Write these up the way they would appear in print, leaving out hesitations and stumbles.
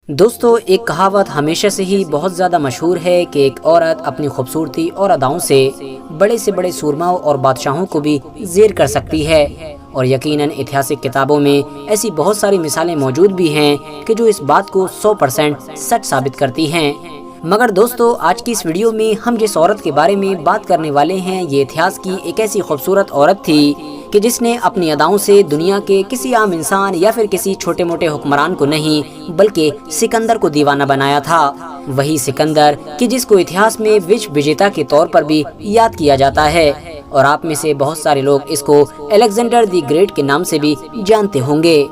دوستو ایک کہاوت ہمیشہ سے ہی بہت زیادہ مشہور ہے کہ ایک عورت اپنی خوبصورتی اور اداؤں سے بڑے سورماؤں اور بادشاہوں کو بھی زیر کر سکتی ہے، اور یقیناً اتہاسک کتابوں میں ایسی بہت ساری مثالیں موجود بھی ہیں کہ جو اس بات کو 100% سچ ثابت کرتی ہیں۔ مگر دوستو آج کی اس ویڈیو میں ہم جس عورت کے بارے میں بات کرنے والے ہیں یہ اتہاس کی ایک ایسی خوبصورت عورت تھی کہ جس نے اپنی اداؤں سے دنیا کے کسی عام انسان یا پھر کسی چھوٹے موٹے حکمران کو نہیں بلکہ سکندر کو دیوانہ بنایا تھا۔ وہی سکندر کہ جس کو اتہاس میں وشو وجیتا کے طور پر بھی یاد کیا جاتا ہے، اور آپ میں سے بہت سارے لوگ اس کو الیگزینڈر دی گریٹ کے نام سے بھی جانتے ہوں گے۔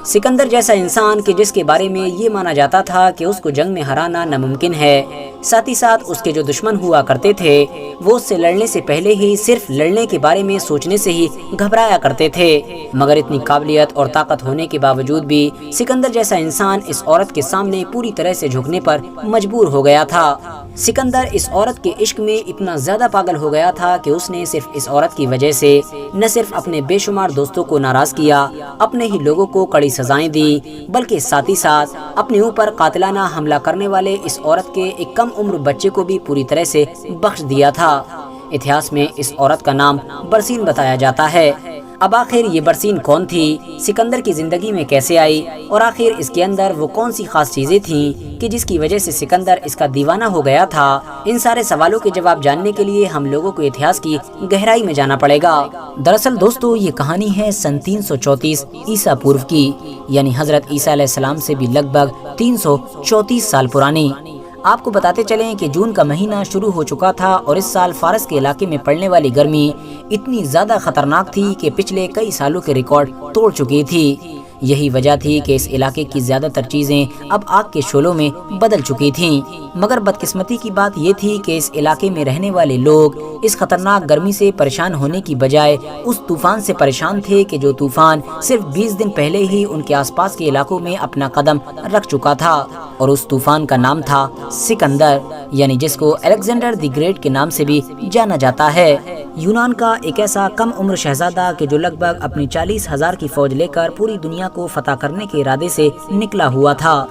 سکندر جیسا انسان کہ جس کے بارے میں یہ مانا جاتا تھا کہ اس کو جنگ میں ہرانا ناممکن ہے، ساتھ ہی ساتھ اس کے جو دشمن ہوا کرتے تھے وہ اس سے لڑنے سے پہلے ہی صرف لڑنے کے بارے میں سوچنے سے ہی گھبرایا کرتے تھے۔ مگر اتنی قابلیت اور طاقت ہونے کے باوجود بھی سکندر جیسا انسان اس عورت کے سامنے پوری طرح سے جھکنے پر مجبور ہو گیا تھا۔ سکندر اس عورت کے عشق میں اتنا زیادہ پاگل ہو گیا تھا کہ اس نے صرف اس عورت کی وجہ سے نہ صرف اپنے بے شمار دوستوں کو ناراض کیا، اپنے ہی لوگوں کو کڑی سزائیں دی، بلکہ ساتھ ہی ساتھ اپنے اوپر قاتلانہ حملہ کرنے والے اس عورت کے ایک کم عمر بچے کو بھی پوری طرح سے بخش دیا تھا۔ اتہاس میں اس عورت کا نام برسین بتایا جاتا ہے۔ اب آخر یہ برسین کون تھی، سکندر کی زندگی میں کیسے آئی، اور آخر اس کے اندر وہ کون سی خاص چیزیں تھیں کہ جس کی وجہ سے سکندر اس کا دیوانہ ہو گیا تھا، ان سارے سوالوں کے جواب جاننے کے لیے ہم لوگوں کو اتہاس کی گہرائی میں جانا پڑے گا۔ دراصل دوستو یہ کہانی ہے سن 334 عیسیٰ پورو کی، یعنی حضرت عیسیٰ علیہ السلام سے بھی لگ بھگ 334 سال پرانی۔ آپ کو بتاتے چلیں کہ جون کا مہینہ شروع ہو چکا تھا، اور اس سال فارس کے علاقے میں پڑنے والی گرمی اتنی زیادہ خطرناک تھی کہ پچھلے کئی سالوں کے ریکارڈ توڑ چکی تھی۔ یہی وجہ تھی کہ اس علاقے کی زیادہ تر چیزیں اب آگ کے شعلوں میں بدل چکی تھیں۔ مگر بدقسمتی کی بات یہ تھی کہ اس علاقے میں رہنے والے لوگ اس خطرناک گرمی سے پریشان ہونے کی بجائے اس طوفان سے پریشان تھے کہ جو طوفان صرف 20 دن پہلے ہی ان کے آس پاس کے علاقوں میں اپنا قدم رکھ چکا تھا، اور اس طوفان کا نام تھا سکندر، یعنی جس کو الیگزینڈر دی گریٹ کے نام سے بھی جانا جاتا ہے۔ یونان کا ایک ایسا کم عمر شہزادہ کہ جو لگ بھگ اپنی 40,000 کی فوج لے کر پوری دنیا کو فتح کرنے کے ارادے سے نکلا ہوا تھا۔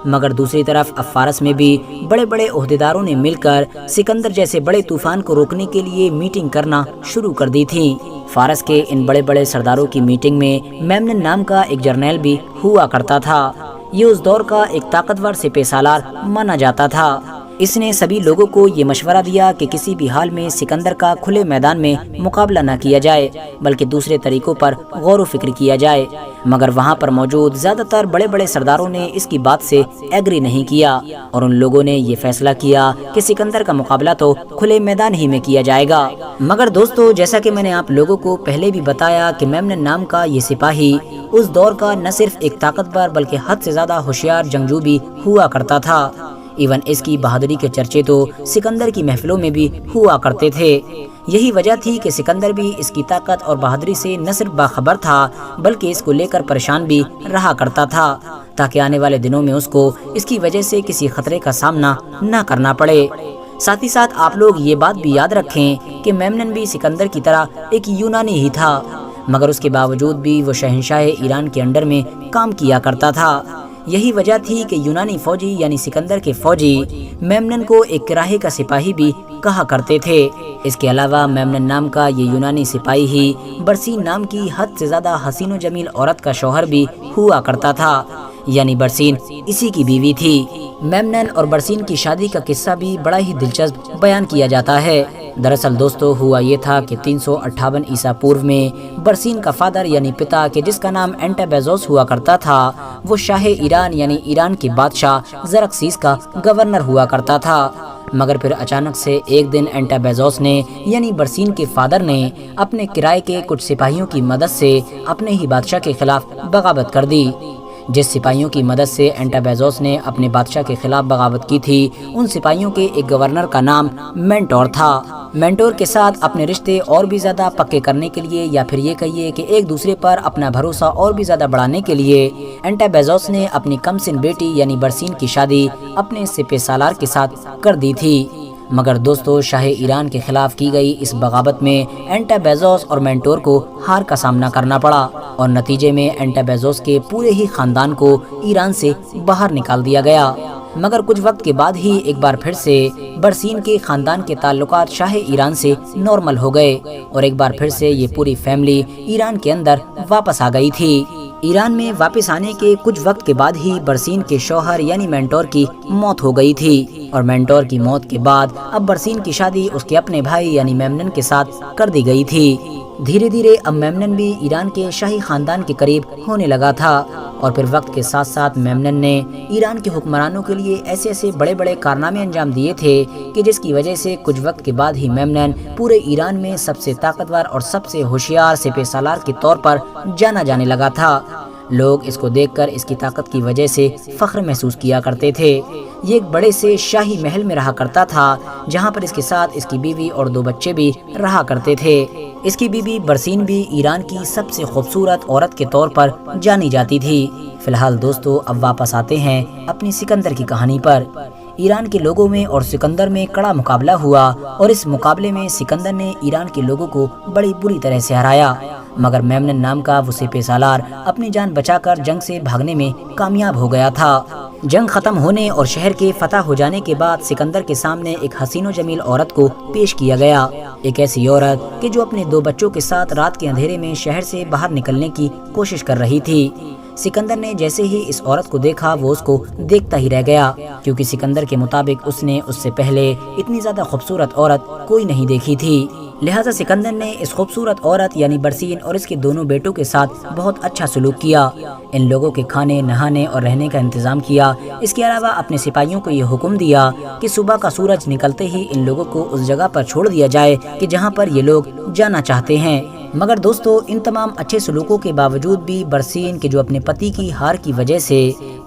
مگر دوسری طرف اب فارس میں بھی بڑے بڑے عہدیداروں نے مل کر سکندر جیسے بڑے طوفان کو روکنے کے لیے میٹنگ کرنا شروع کر دی تھی۔ فارس کے ان بڑے بڑے سرداروں کی میٹنگ میں میمنن نام کا ایک جرنیل بھی ہوا کرتا تھا۔ یہ اس دور کا ایک طاقتور سپہ سالار مانا جاتا تھا۔ اس نے سبھی لوگوں کو یہ مشورہ دیا کہ کسی بھی حال میں سکندر کا کھلے میدان میں مقابلہ نہ کیا جائے، بلکہ دوسرے طریقوں پر غور و فکر کیا جائے۔ مگر وہاں پر موجود زیادہ تر بڑے بڑے سرداروں نے اس کی بات سے ایگری نہیں کیا، اور ان لوگوں نے یہ فیصلہ کیا کہ سکندر کا مقابلہ تو کھلے میدان ہی میں کیا جائے گا۔ مگر دوستو جیسا کہ میں نے آپ لوگوں کو پہلے بھی بتایا کہ میمنن نام کا یہ سپاہی اس دور کا نہ صرف ایک طاقتور بلکہ حد سے زیادہ ہوشیار جنگجو بھی ہوا کرتا تھا۔ ایون اس کی بہادری کے چرچے تو سکندر کی محفلوں میں بھی ہوا کرتے تھے۔ یہی وجہ تھی کہ سکندر بھی اس کی طاقت اور بہادری سے نہ صرف باخبر تھا بلکہ اس کو لے کر پریشان بھی رہا کرتا تھا، تاکہ آنے والے دنوں میں اس کو اس کی وجہ سے کسی خطرے کا سامنا نہ کرنا پڑے۔ ساتھ ہی ساتھ آپ لوگ یہ بات بھی یاد رکھیں کہ میمنن بھی سکندر کی طرح ایک یونانی ہی تھا، مگر اس کے باوجود بھی وہ شہنشاہ ایران کے انڈر میں کام کیا کرتا تھا۔ یہی وجہ تھی کہ یونانی فوجی یعنی سکندر کے فوجی میمنن کو ایک کراہے کا سپاہی بھی کہا کرتے تھے۔ اس کے علاوہ میمنن نام کا یہ یونانی سپاہی ہی برسین نام کی حد سے زیادہ حسین و جمیل عورت کا شوہر بھی ہوا کرتا تھا، یعنی برسین اسی کی بیوی تھی۔ میمنن اور برسین کی شادی کا قصہ بھی بڑا ہی دلچسپ بیان کیا جاتا ہے۔ دراصل دوستو ہوا یہ تھا کہ 358 عیسیٰ پورو میں برسین کا فادر یعنی پتا کہ جس کا نام اینٹابیزوس ہوا کرتا تھا، وہ شاہ ایران یعنی ایران کے بادشاہ زرکسیس کا گورنر ہوا کرتا تھا۔ مگر پھر اچانک سے ایک دن اینٹابیزوس نے یعنی برسین کے فادر نے اپنے کرائے کے کچھ سپاہیوں کی مدد سے اپنے ہی بادشاہ کے خلاف بغاوت کر دی۔ جس سپاہیوں کی مدد سے اینٹابیزوس نے اپنے بادشاہ کے خلاف بغاوت کی تھی، ان سپاہیوں کے ایک گورنر کا نام مینٹور تھا۔ مینٹور کے ساتھ اپنے رشتے اور بھی زیادہ پکے کرنے کے لیے، یا پھر یہ کہیے کہ ایک دوسرے پر اپنا بھروسہ اور بھی زیادہ بڑھانے کے لیے، اینٹابیزوس نے اپنی کم سن بیٹی یعنی برسین کی شادی اپنے سپہ سالار کے ساتھ کر دی تھی۔ مگر دوستو شاہ ایران کے خلاف کی گئی اس بغاوت میں اینٹابیزوس اور مینٹور کو ہار کا سامنا کرنا پڑا۔ اور نتیجے میں اینٹابیزوس کے پورے ہی خاندان کو ایران سے باہر نکال دیا گیا۔ مگر کچھ وقت کے بعد ہی ایک بار پھر سے برسین کے خاندان کے تعلقات شاہ ایران سے نارمل ہو گئے اور ایک بار پھر سے یہ پوری فیملی ایران کے اندر واپس آ گئی تھی۔ ایران میں واپس آنے کے کچھ وقت کے بعد ہی برسین کے شوہر یعنی مینٹور کی موت ہو گئی تھی اور مینٹور کی موت کے بعد اب برسین کی شادی اس کے اپنے بھائی یعنی میمنن کے ساتھ کر دی گئی تھی۔ دھیرے دھیرے اب میمنن بھی ایران کے شاہی خاندان کے قریب ہونے لگا تھا اور پھر وقت کے ساتھ ساتھ میمنن نے ایران کے حکمرانوں کے لیے ایسے ایسے بڑے بڑے کارنامے انجام دیے تھے کہ جس کی وجہ سے کچھ وقت کے بعد ہی میمنن پورے ایران میں سب سے طاقتور اور سب سے ہوشیار سپہ سالار کے طور پر جانا جانے لگا تھا۔ لوگ اس کو دیکھ کر اس کی طاقت کی وجہ سے فخر محسوس کیا کرتے تھے۔ یہ ایک بڑے سے شاہی محل میں رہا کرتا تھا جہاں پر اس کے ساتھ اس کی بیوی اور 2 بچے بھی رہا کرتے تھے۔ اس کی بیوی برسین بھی ایران کی سب سے خوبصورت عورت کے طور پر جانی جاتی تھی۔ فی الحال دوستو اب واپس آتے ہیں اپنی سکندر کی کہانی پر۔ ایران کے لوگوں میں اور سکندر میں کڑا مقابلہ ہوا اور اس مقابلے میں سکندر نے ایران کے لوگوں کو بڑی بری طرح سے ہرایا، مگر میمنن نام کا وہ سپہ سالار اپنی جان بچا کر جنگ سے بھاگنے میں کامیاب ہو گیا تھا۔ جنگ ختم ہونے اور شہر کے فتح ہو جانے کے بعد سکندر کے سامنے ایک حسین و جمیل عورت کو پیش کیا گیا، ایک ایسی عورت کہ جو اپنے 2 بچوں کے ساتھ رات کے اندھیرے میں شہر سے باہر نکلنے کی کوشش کر رہی تھی۔ سکندر نے جیسے ہی اس عورت کو دیکھا وہ اس کو دیکھتا ہی رہ گیا، کیونکہ سکندر کے مطابق اس نے اس سے پہلے اتنی زیادہ خوبصورت عورت کوئی نہیں دیکھی تھی۔ لہٰذا سکندر نے اس خوبصورت عورت یعنی برسین اور اس کے دونوں بیٹوں کے ساتھ بہت اچھا سلوک کیا، ان لوگوں کے کھانے نہانے اور رہنے کا انتظام کیا۔ اس کے علاوہ اپنے سپاہیوں کو یہ حکم دیا کہ صبح کا سورج نکلتے ہی ان لوگوں کو اس جگہ پر چھوڑ دیا جائے کہ جہاں پر یہ لوگ جانا چاہتے ہیں۔ مگر دوستو ان تمام اچھے سلوکوں کے باوجود بھی برسین کے جو اپنے پتی کی ہار کی وجہ سے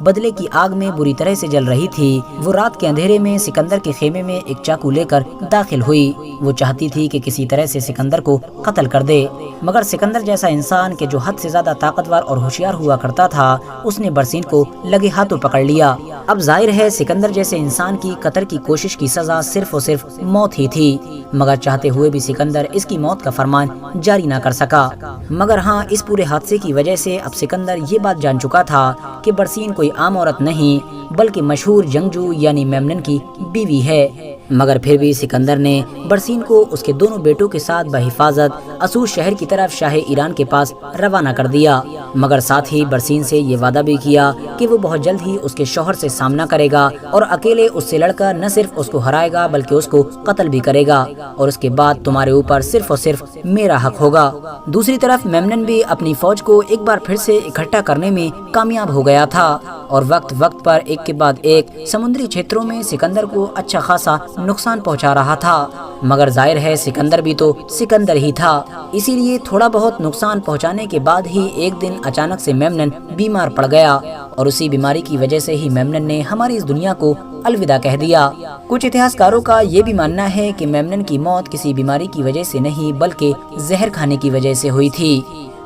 بدلے کی آگ میں بری طرح سے جل رہی تھی، وہ رات کے اندھیرے میں سکندر کے خیمے میں ایک چاقو لے کر داخل ہوئی۔ وہ چاہتی تھی کہ کسی طرح سے سکندر کو قتل کر دے، مگر سکندر جیسا انسان کہ جو حد سے زیادہ طاقتور اور ہوشیار ہوا کرتا تھا، اس نے برسین کو لگے ہاتھوں پکڑ لیا۔ اب ظاہر ہے سکندر جیسے انسان کی قتل کی کوشش کی سزا صرف اور صرف موت ہی تھی، مگر چاہتے ہوئے بھی سکندر اس کی موت کا فرمان جاری نہ کر سکا۔ مگر ہاں اس پورے حادثے کی وجہ سے اب سکندر یہ بات جان چکا تھا کہ برسین کوئی عام عورت نہیں بلکہ مشہور جنگجو یعنی میمنن کی بیوی ہے۔ مگر پھر بھی سکندر نے برسین کو اس کے دونوں بیٹوں کے ساتھ بحفاظت اسور شہر کی طرف شاہ ایران کے پاس روانہ کر دیا، مگر ساتھ ہی برسین سے یہ وعدہ بھی کیا کہ وہ بہت جلد ہی اس کے شوہر سے سامنا کرے گا اور اکیلے اس سے لڑ کر نہ صرف اس کو ہرائے گا بلکہ اس کو قتل بھی کرے گا، اور اس کے بعد تمہارے اوپر صرف اور صرف میرا حق ہوگا۔ دوسری طرف میمنن بھی اپنی فوج کو ایک بار پھر سے اکٹھا کرنے میں کامیاب ہو گیا تھا اور وقت وقت پر ایک کے بعد ایک سمندری چھیتروں میں سکندر کو اچھا خاصا نقصان پہنچا رہا تھا، مگر ظاہر ہے سکندر بھی تو سکندر ہی تھا، اسی لیے تھوڑا بہت نقصان پہنچانے کے بعد ہی ایک دن اچانک سے میمنن بیمار پڑ گیا اور اسی بیماری کی وجہ سے ہی میمنن نے ہماری اس دنیا کو الوداع کہہ دیا۔ کچھ اتہاسکاروں کا یہ بھی ماننا ہے کہ میمنن کی موت کسی بیماری کی وجہ سے نہیں بلکہ زہر کھانے کی وجہ سے ہوئی تھی،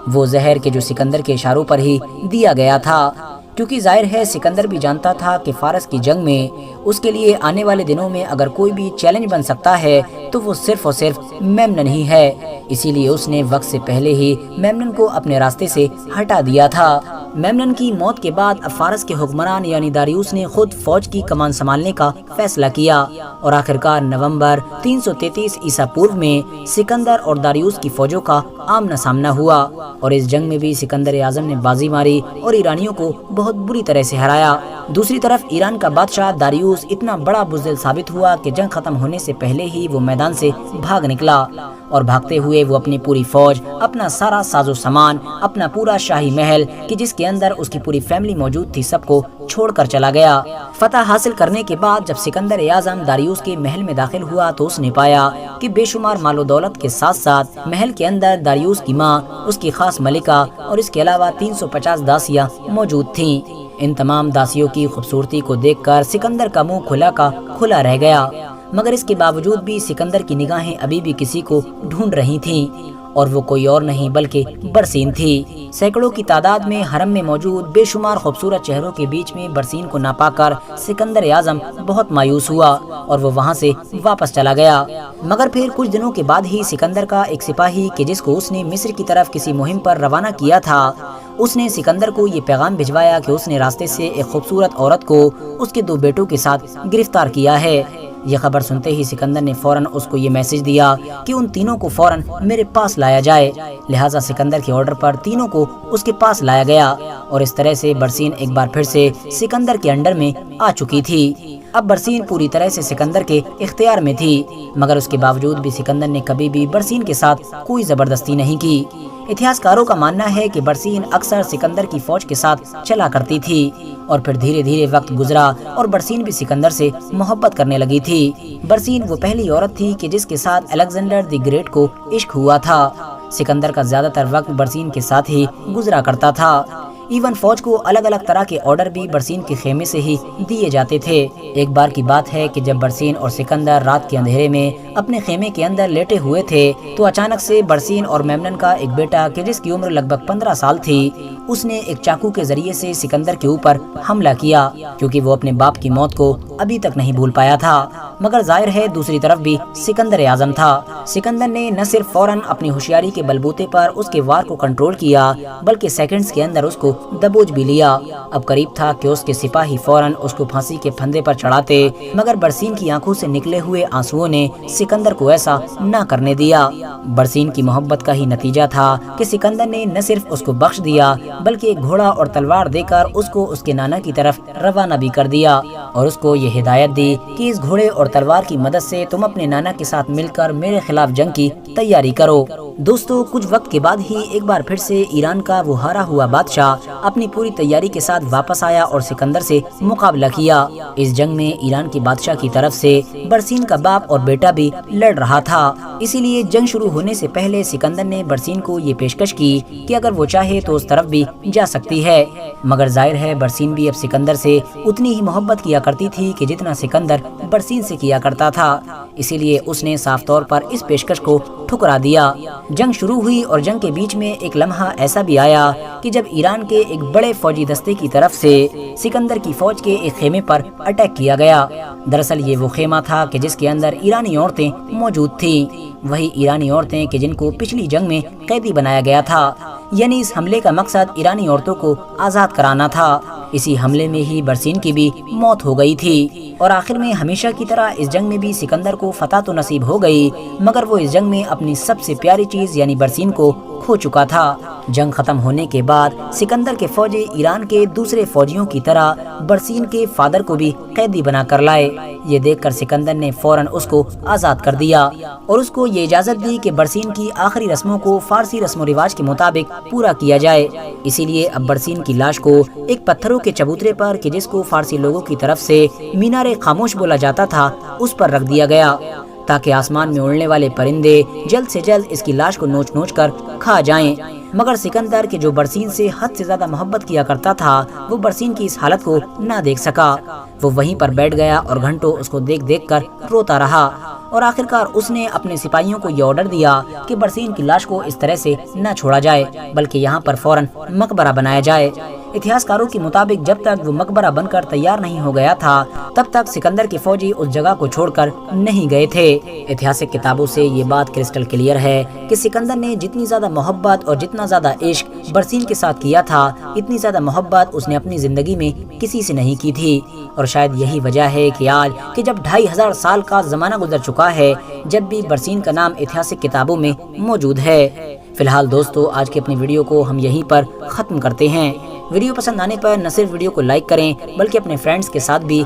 وہ زہر کے جو سکندر کے اشاروں پر ہی دیا گیا تھا، کیونکہ ظاہر ہے سکندر بھی جانتا تھا کہ فارس کی جنگ میں اس کے لیے آنے والے دنوں میں اگر کوئی بھی چیلنج بن سکتا ہے تو وہ صرف اور صرف میمنن ہی ہے، اسی لیے اس نے وقت سے پہلے ہی میمنن کو اپنے راستے سے ہٹا دیا تھا۔ میمنن کی موت کے بعد اب فارس کے حکمران یعنی داریوس نے خود فوج کی کمان سنبھالنے کا فیصلہ کیا اور آخرکار نومبر 333 عیسیٰ پورو میں سکندر اور داریوس کی فوجوں کا آمنا سامنا ہوا اور اس جنگ میں بھی سکندر اعظم نے بازی ماری اور ایرانیوں کو بہت بری طرح سے ہرایا۔ دوسری طرف ایران کا بادشاہ داریوس اتنا بڑا بزدل ثابت ہوا کہ جنگ ختم ہونے سے پہلے ہی وہ میدان سے بھاگ نکلا اور بھاگتے ہوئے وہ اپنی پوری فوج، اپنا سارا ساز و سامان، اپنا پورا شاہی محل کہ جس کے اندر اس کی پوری فیملی موجود تھی سب کو چھوڑ کر چلا گیا۔ فتح حاصل کرنے کے بعد جب سکندر اعظم داریوس کے محل میں داخل ہوا تو اس نے پایا کہ بے شمار مال و دولت کے ساتھ ساتھ محل کے اندر داریوس کی ماں، اس کی خاص ملکہ اور اس کے علاوہ 350 داسیاں موجود تھیں۔ ان تمام داسیوں کی خوبصورتی کو دیکھ کر سکندر کا منہ کھلا کا کھلا رہ گیا، مگر اس کے باوجود بھی سکندر کی نگاہیں ابھی بھی کسی کو ڈھونڈ رہی تھیں اور وہ کوئی اور نہیں بلکہ برسین تھی۔ سینکڑوں کی تعداد میں حرم میں موجود بے شمار خوبصورت چہروں کے بیچ میں برسین کو نہ پا کر سکندر اعظم بہت مایوس ہوا اور وہ وہاں سے واپس چلا گیا۔ مگر پھر کچھ دنوں کے بعد ہی سکندر کا ایک سپاہی کہ جس کو اس نے مصر کی طرف کسی مہم پر روانہ کیا تھا، اس نے سکندر کو یہ پیغام بھجوایا کہ اس نے راستے سے ایک خوبصورت عورت کو اس کے 2 بیٹوں کے ساتھ گرفتار کیا ہے۔ یہ خبر سنتے ہی سکندر نے فوراً اس کو یہ میسج دیا کہ ان تینوں کو فوراً میرے پاس لایا جائے۔ لہٰذا سکندر کے آرڈر پر تینوں کو اس کے پاس لایا گیا اور اس طرح سے برسین ایک بار پھر سے سکندر کے انڈر میں آ چکی تھی۔ اب برسین پوری طرح سے سکندر کے اختیار میں تھی، مگر اس کے باوجود بھی سکندر نے کبھی بھی برسین کے ساتھ کوئی زبردستی نہیں کی۔ اتہاسکاروں کا ماننا ہے کہ برسین اکثر سکندر کی فوج کے ساتھ چلا کرتی تھی اور پھر دھیرے دھیرے وقت گزرا اور برسین بھی سکندر سے محبت کرنے لگی تھی۔ برسین وہ پہلی عورت تھی کہ جس کے ساتھ الیگزینڈر دی گریٹ کو عشق ہوا تھا۔ سکندر کا زیادہ تر وقت برسین کے ساتھ ہی گزرا کرتا تھا۔ ایون فوج کو الگ الگ طرح کے آرڈر بھی برسین کے خیمے سے ہی دیے جاتے تھے۔ ایک بار کی بات ہے کہ جب برسین اور سکندر رات کے اندھیرے میں اپنے خیمے کے اندر لیٹے ہوئے تھے تو اچانک سے برسین اور میمنن کا ایک بیٹا کہ جس کی عمر لگ بھگ 15 سال تھی، اس نے ایک چاقو کے ذریعے سے سکندر کے اوپر حملہ کیا، کیونکہ وہ اپنے باپ کی موت کو ابھی تک نہیں بھول پایا تھا۔ مگر ظاہر ہے دوسری طرف بھی سکندر اعظم تھا۔ سکندر نے نہ صرف فوراً اپنی ہوشیاری کے بلبوتے پر اس کے وار کو کنٹرول کیا بلکہ سیکنڈز کے اندر اس کو دبوچ بھی لیا۔ اب قریب تھا کہ اس کے سپاہی فوراً اس کو پھانسی کے پھندے پر چڑھاتے، مگر برسین کی آنکھوں سے نکلے ہوئے آنسوؤں نے سکندر کو ایسا نہ کرنے دیا۔ برسین کی محبت کا ہی نتیجہ تھا کہ سکندر نے نہ صرف اس کو بخش دیا بلکہ ایک گھوڑا اور تلوار دے کر اس کو اس کے نانا کی طرف روانہ بھی کر دیا اور اس کو یہ ہدایت دی کہ اس گھوڑے اور تلوار کی مدد سے تم اپنے نانا کے ساتھ مل کر میرے خلاف جنگ کی تیاری کرو۔ دوستو، کچھ وقت کے بعد ہی ایک بار پھر سے ایران کا وہ ہارا ہوا بادشاہ اپنی پوری تیاری کے ساتھ واپس آیا اور سکندر سے مقابلہ کیا۔ اس جنگ میں ایران کے بادشاہ کی طرف سے برسین کا باپ اور بیٹا بھی لڑ رہا تھا، اسی لیے جنگ شروع ہونے سے پہلے سکندر نے برسین کو یہ پیشکش کی کہ اگر وہ چاہے تو اس طرف بھی جا سکتی ہے۔ مگر ظاہر ہے برسین بھی اب سکندر سے اتنی ہی محبت کیا کرتی تھی کہ جتنا سکندر برسین سے کیا کرتا تھا، اسی لیے اس نے صاف طور پر اس پیشکش کو ٹھکرا دیا۔ جنگ شروع ہوئی اور جنگ کے بیچ میں ایک لمحہ ایسا بھی آیا کہ جب ایران کے ایک بڑے فوجی دستے کی طرف سے سکندر کی فوج کے ایک خیمے پر اٹیک کیا گیا۔ دراصل یہ وہ خیمہ تھا کہ جس کے اندر ایرانی عورتیں موجود تھیں، وہی ایرانی عورتیں کہ جن کو پچھلی جنگ میں قیدی بنایا گیا تھا، یعنی اس حملے کا مقصد ایرانی عورتوں کو آزاد کرانا تھا۔ اسی حملے میں ہی برسین کی بھی موت ہو گئی تھی اور آخر میں ہمیشہ کی طرح اس جنگ میں بھی سکندر کو فتح تو نصیب ہو گئی، مگر وہ اس جنگ میں اپنی سب سے پیاری چیز یعنی برسین کو کھو چکا تھا۔ جنگ ختم ہونے کے بعد سکندر کے فوجی ایران کے دوسرے فوجیوں کی طرح برسین کے فادر کو بھی قیدی بنا کر لائے۔ یہ دیکھ کر سکندر نے فوراً اس کو آزاد کر دیا اور اس کو یہ اجازت دی کہ برسین کی آخری رسموں کو فارسی رسم و رواج کے مطابق پورا کیا جائے۔ اسی لیے اب برسین کی لاش کو ایک پتھروں کے چبوترے پر کہ جس کو فارسی لوگوں کی طرف سے مینار خاموش بولا جاتا تھا اس پر رکھ دیا گیا تاکہ آسمان میں اڑنے والے پرندے جلد سے جلد اس کی لاش کو نوچ نوچ کر کھا جائیں۔ مگر سکندر کے جو برسین سے حد سے زیادہ محبت کیا کرتا تھا وہ برسین کی اس حالت کو نہ دیکھ سکا۔ وہ وہیں پر بیٹھ گیا اور گھنٹوں اس کو دیکھ دیکھ کر روتا رہا اور آخرکار اس نے اپنے سپاہیوں کو یہ آرڈر دیا کہ برسین کی لاش کو اس طرح سے نہ چھوڑا جائے بلکہ یہاں پر فوراً مقبرہ بنایا جائے۔ اتہاسکاروں کے مطابق جب تک وہ مقبرہ بن کر تیار نہیں ہو گیا تھا تب تک سکندر کے فوجی اس جگہ کو چھوڑ کر نہیں گئے تھے۔ اتہاسک کتابوں سے یہ بات کرسٹل کلیئر ہے کہ سکندر نے جتنی زیادہ محبت اور جتنا زیادہ عشق برسین کے ساتھ کیا تھا اتنی زیادہ محبت اس نے اپنی زندگی میں کسی سے نہیں کی تھی، اور شاید یہی وجہ ہے کہ آج کہ جب 2500 سال کا زمانہ گزر چکا ہے جب بھی برسین کا نام اتہاسک کتابوں میں موجود ہے۔ فی الحال دوستو، آج کی اپنی ویڈیو کو ہم یہیں پر ختم کرتے ہیں۔ ویڈیو پسند آنے پر نہ صرف ویڈیو کو لائک کریں بلکہ اپنے فرینڈز کے ساتھ بھی